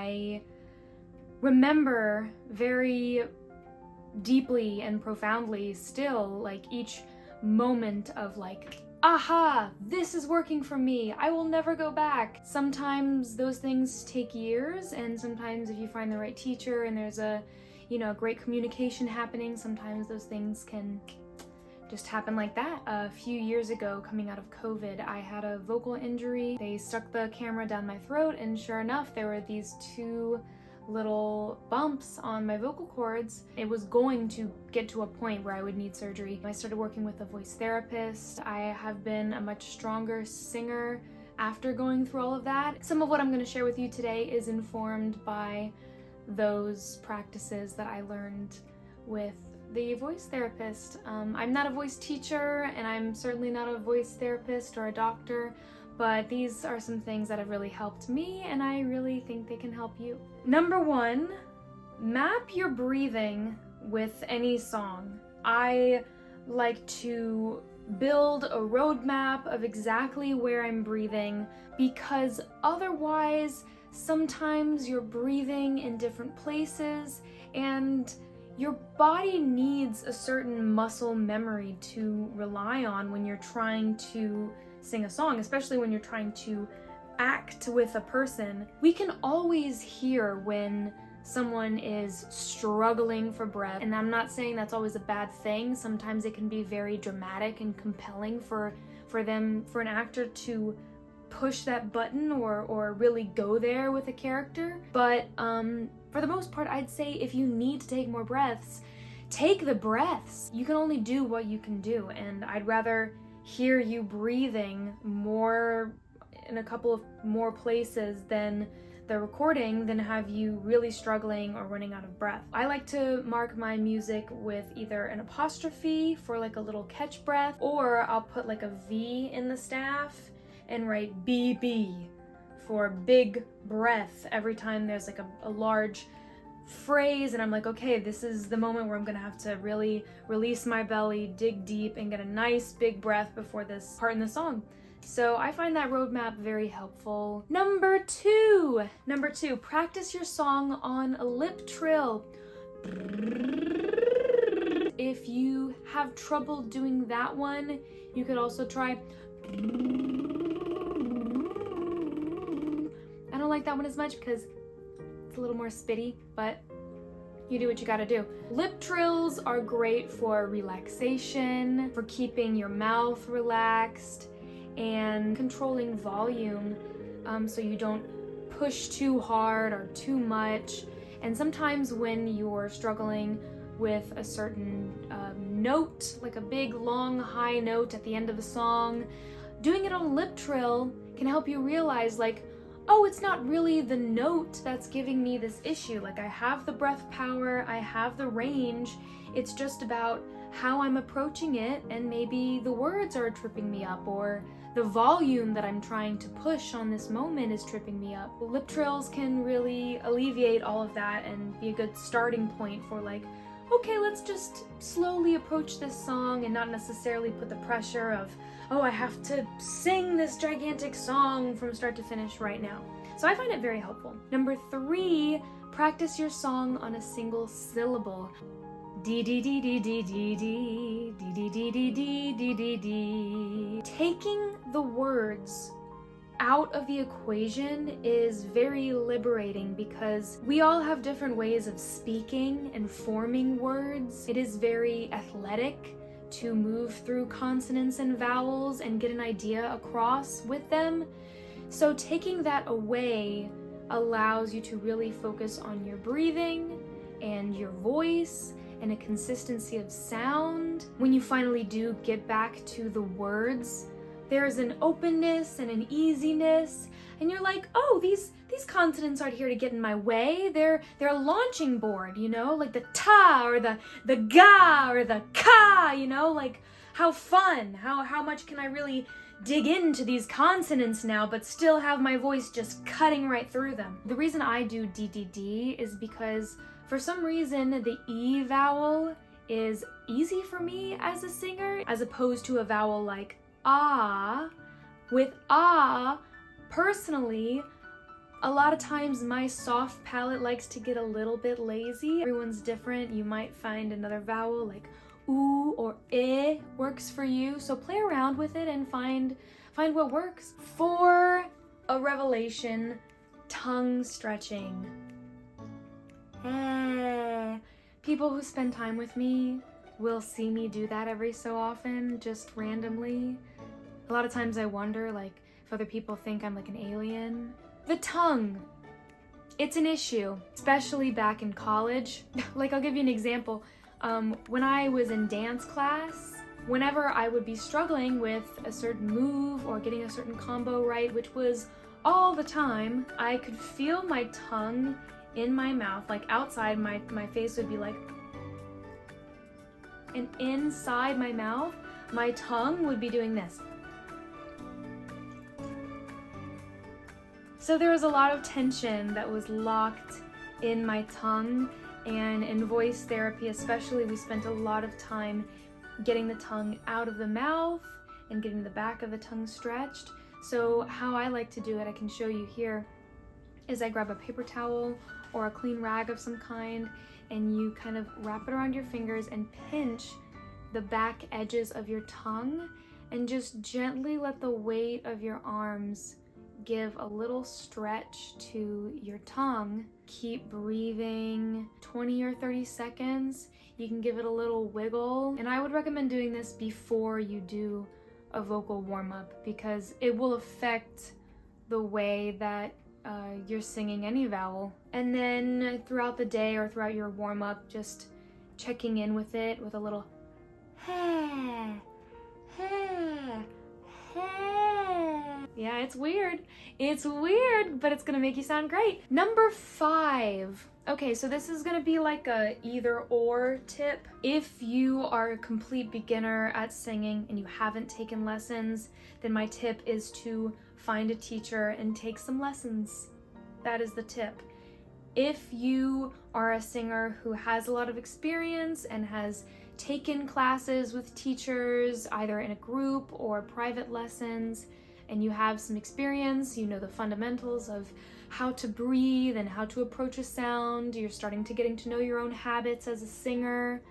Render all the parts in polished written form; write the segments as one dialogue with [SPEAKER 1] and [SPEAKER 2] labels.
[SPEAKER 1] I remember very deeply and profoundly still, like, each moment of like, aha, this is working for me, I will never go back. Sometimes those things take years, and sometimes if you find the right teacher and there's a, great communication happening, sometimes those things can just happen like that. A few years ago, coming out of COVID, I had a vocal injury. They stuck the camera down my throat, and sure enough, there were these two little bumps on my vocal cords. It was going to get to a point where I would need surgery. I started working with a voice therapist. I have been a much stronger singer after going through all of that. Some of what I'm going to share with you today is informed by those practices that I learned with the voice therapist. I'm not a voice teacher, and I'm certainly not a voice therapist or a doctor, but these are some things that have really helped me, and I really think they can help you. Number one, map your breathing with any song. I like to build a roadmap of exactly where I'm breathing, because otherwise sometimes you're breathing in different places and your body needs a certain muscle memory to rely on when you're trying to sing a song, especially when you're trying to act with a person. We can always hear when someone is struggling for breath, and I'm not saying that's always a bad thing. Sometimes it can be very dramatic and compelling for an actor to push that button or really go there with a character. But for the most part, I'd say if you need to take more breaths, take the breaths. You can only do what you can do, and I'd rather hear you breathing more in a couple of more places than the recording than have you really struggling or running out of breath. I like to mark my music with either an apostrophe for like a little catch breath, or I'll put like a V in the staff and write BB for big breath every time there's like a large phrase, and I'm like, okay, this is the moment where I'm gonna have to really release my belly, dig deep, and get a nice big breath before this part in the song. So I find that roadmap very helpful. Number two, practice your song on a lip trill. If you have trouble doing that one, you could also try. I don't like that one as much because it's a little more spitty, but you do what you gotta do. Lip trills are great for relaxation, for keeping your mouth relaxed, and controlling volume so you don't push too hard or too much. And sometimes when you're struggling with a certain note, like a big long high note at the end of a song, doing it on lip trill can help you realize, like, oh, it's not really the note that's giving me this issue. Like, I have the breath power, I have the range, it's just about how I'm approaching it, and maybe the words are tripping me up, or the volume that I'm trying to push on this moment is tripping me up. Lip trills can really alleviate all of that and be a good starting point for like, okay, let's just slowly approach this song and not necessarily put the pressure of, oh, I have to sing this gigantic song from start to finish right now. So I find it very helpful. Number three, practice your song on a single syllable. D D D D D D D D D D D D D D D. Taking the words out of the equation is very liberating because we all have different ways of speaking and forming words. It is very athletic to move through consonants and vowels and get an idea across with them. So taking that away allows you to really focus on your breathing and your voice and a consistency of sound. When you finally do get back to the words, there's an openness and an easiness, and you're like, oh, these consonants aren't here to get in my way. They're a launching board, you know, like the ta or the ga or the ka, you know, like how fun, how much can I really dig into these consonants now but still have my voice just cutting right through them. The reason I do DDD is because for some reason the E vowel is easy for me as a singer as opposed to a vowel like ah. With ah, personally, A lot of times my soft palate likes to get a little bit lazy. Everyone's different. You might find another vowel like oo or eh works for you. So play around with it and find what works. For a revelation, tongue stretching. People who spend time with me will see me do that every so often, just randomly. A lot of times I wonder, like, if other people think I'm like an alien. The tongue. It's an issue, especially back in college. Like, I'll give you an example. When I was in dance class, whenever I would be struggling with a certain move or getting a certain combo right, which was all the time, I could feel my tongue in my mouth, like outside my face would be like, and inside my mouth, my tongue would be doing this. So there was a lot of tension that was locked in my tongue, and in voice therapy especially, we spent a lot of time getting the tongue out of the mouth and getting the back of the tongue stretched. So how I like to do it, I can show you here, is I grab a paper towel or a clean rag of some kind, and you kind of wrap it around your fingers and pinch the back edges of your tongue and just gently let the weight of your arms give a little stretch to your tongue. Keep breathing 20 or 30 seconds. You can give it a little wiggle. And I would recommend doing this before you do a vocal warm-up because it will affect the way that you're singing any vowel. And then throughout the day or throughout your warm-up, just checking in with it with a little ha, ha, ha. Yeah, it's weird. It's weird, but it's gonna make you sound great. Number 5. Okay, so this is gonna be like a either or tip. If you are a complete beginner at singing and you haven't taken lessons, then my tip is to find a teacher and take some lessons. That is the tip. If you are a singer who has a lot of experience and has taken classes with teachers, either in a group or private lessons, and you have some experience, you know the fundamentals of how to breathe and how to approach a sound, you're starting to getting to know your own habits as a singer,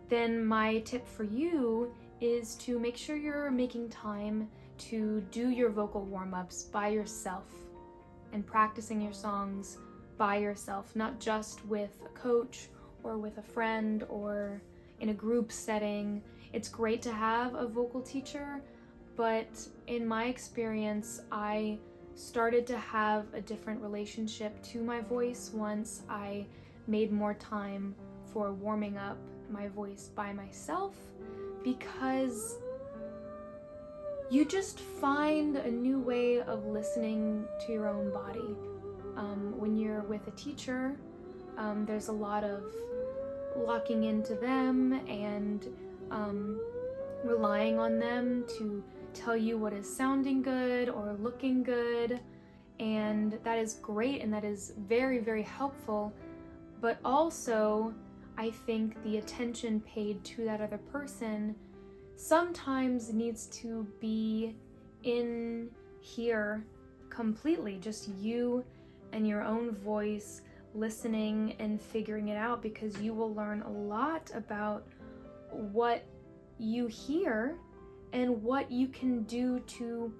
[SPEAKER 1] then my tip for you is to make sure you're making time to do your vocal warm-ups by yourself and practicing your songs by yourself, not just with a coach or with a friend or in a group setting. It's great to have a vocal teacher, but in my experience, I started to have a different relationship to my voice once I made more time for warming up my voice by myself, because you just find a new way of listening to your own body. When you're with a teacher, there's a lot of locking into them and relying on them to tell you what is sounding good or looking good, and that is great and that is very, very helpful. But also, I think the attention paid to that other person sometimes needs to be in here completely, just you and your own voice listening and figuring it out, because you will learn a lot about what you hear and what you can do to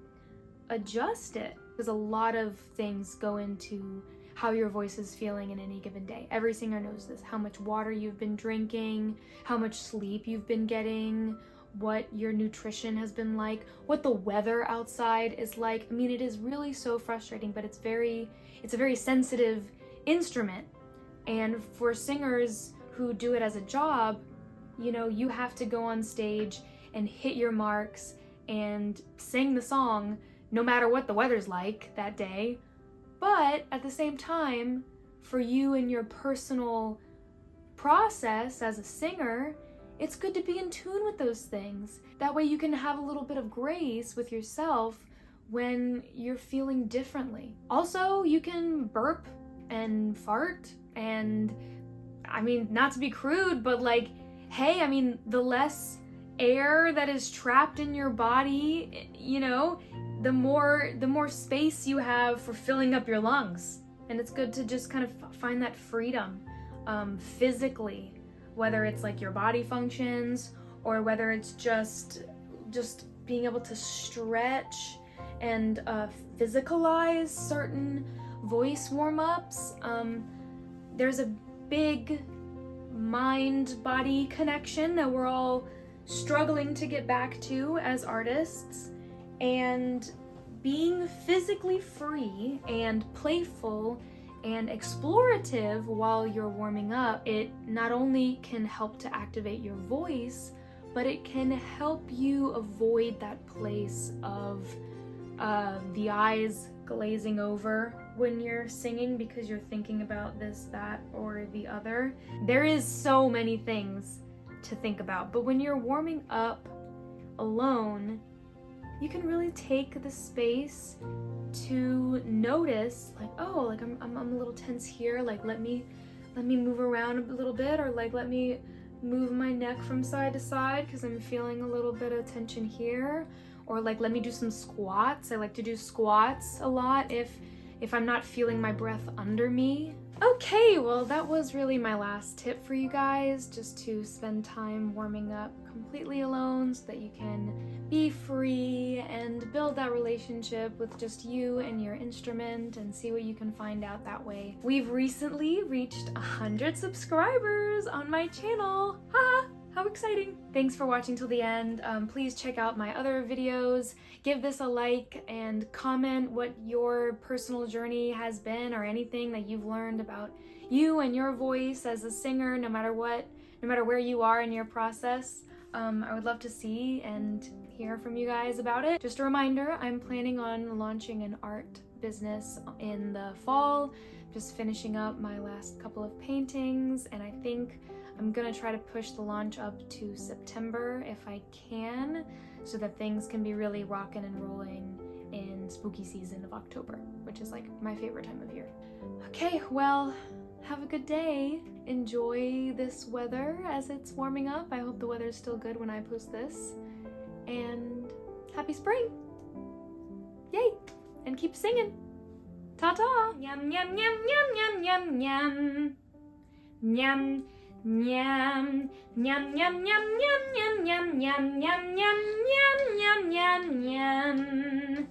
[SPEAKER 1] adjust it. Because a lot of things go into how your voice is feeling in any given day. Every singer knows this. How much water you've been drinking, how much sleep you've been getting, what your nutrition has been like, what the weather outside is like. I mean, it is really so frustrating, but it's a very sensitive instrument. And for singers who do it as a job, you know, you have to go on stage and hit your marks and sing the song no matter what the weather's like that day. But at the same time, for you and your personal process as a singer, it's good to be in tune with those things. That way you can have a little bit of grace with yourself when you're feeling differently. Also, you can burp and fart, and I mean, not to be crude, but like, hey, I mean, the less air that is trapped in your body, you know, the more space you have for filling up your lungs. And it's good to just kind of find that freedom physically, whether it's like your body functions or whether it's just being able to stretch and physicalize certain voice warm-ups. There's a big mind-body connection that we're all struggling to get back to as artists, and being physically free and playful and explorative while you're warming up, it not only can help to activate your voice, but it can help you avoid that place of the eyes glazing over when you're singing because you're thinking about this, that, or the other. There is so many things to think about, but when you're warming up alone, you can really take the space to notice, like, oh, like I'm a little tense here, like let me move around a little bit, or like let me move my neck from side to side because I'm feeling a little bit of tension here, or like let me do some squats. I like to do squats a lot if I'm not feeling my breath under me. Okay, well that was really my last tip for you guys, just to spend time warming up completely alone so that you can be free and build that relationship with just you and your instrument and see what you can find out that way. We've recently reached 100 subscribers on my channel. Haha! How exciting! Thanks for watching till the end. Please check out my other videos, give this a like, and comment what your personal journey has been or anything that you've learned about you and your voice as a singer, no matter where you are in your process. I would love to see and hear from you guys about it. Just a reminder, I'm planning on launching an art business in the fall, just finishing up my last couple of paintings, and I think I'm gonna try to push the launch up to September if I can, so that things can be really rocking and rolling in spooky season of October, which is like my favorite time of year. Okay, well, have a good day. Enjoy this weather as it's warming up. I hope the weather's still good when I post this. And happy spring! Yay! And keep singing! Ta-ta! Yum yum yum yum yum yum yum. Yum. Nyam, nyam, nyam, nyam, nyam, nyam, nyam, nyam, nyam, nyam, nyam, nyam, nyam, nyam.